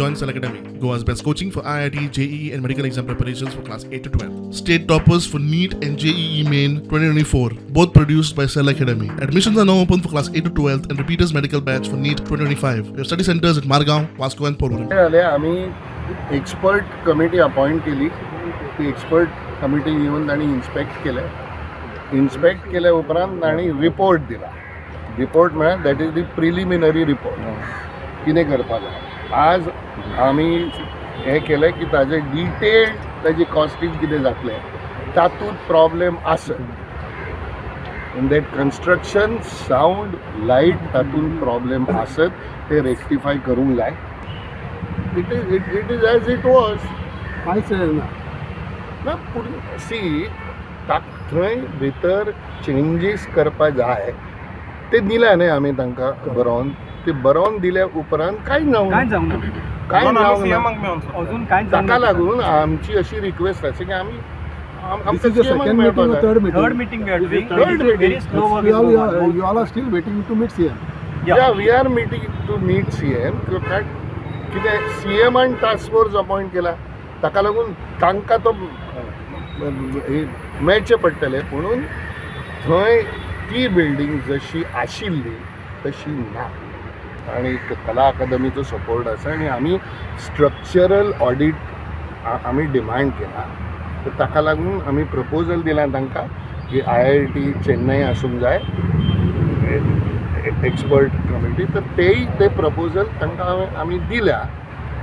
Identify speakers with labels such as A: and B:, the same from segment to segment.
A: Join Cell Academy, Goa's best coaching for IIT, JEE and medical exam preparations for class 8 to 12. State toppers for NEET and JEE Main 2024, both produced by Cell Academy. Admissions are now open for class 8 to 12th and repeaters medical batch for NEET 2025. We have study centers at Margao, Vasco and Porvorim.
B: आम्ही expert committee appoint केली. ती expert committee येऊन ताणी inspect केल्या उपरांत ताणी report दिला. Report म्हळ्यार that is the preliminary report कितें करपाक जाय. आज आमी हें केलें की ताजें डिटेल्ड ताजी कॉस्टिंग कितें जातलें तातूंत प्रॉब्लेम आसत. इन दॅट कन्स्ट्रक्शन सावंड लायट तातूंत प्रॉब्लेम आसत ते रेक्टिफाय करूंक जाय. It is as it was.
C: कांयच
B: ना पूण सी थंय भितर चेंजीस करपा जाय ते दिल्या न्ही आमी तांकां बरोवन. ते बरोवन दिल्या उपरांत कांय जावंक ना. ताका लागून आमची अशी रिक्वेस्ट आसा की आमी
C: third meeting we are doing. Very slow work is going on.
D: You all are still waiting to meet CM.
B: Yeah, we are meeting to meet CM. कितें CM टास्क फोर्स अपॉइंट केला ताका लागून तांकां तो मेळचें पडटलें. पुणून थंय ती बिल्डींग जशी आशिल्ली तशी ना. आनी कला अकादमीचो सपोर्ट आसा आनी आमी स्ट्रक्चरल ऑडिट आमी डिमांड केला. तर ताका लागून आमी प्रपोजल दिला तांकां की IIT चेन्नई आसूंक जाय एक्सपर्ट कमिटी. तर तेय ते प्रपोजल तांकां आमी दिल्या.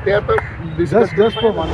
B: ते आतां
D: Just for one.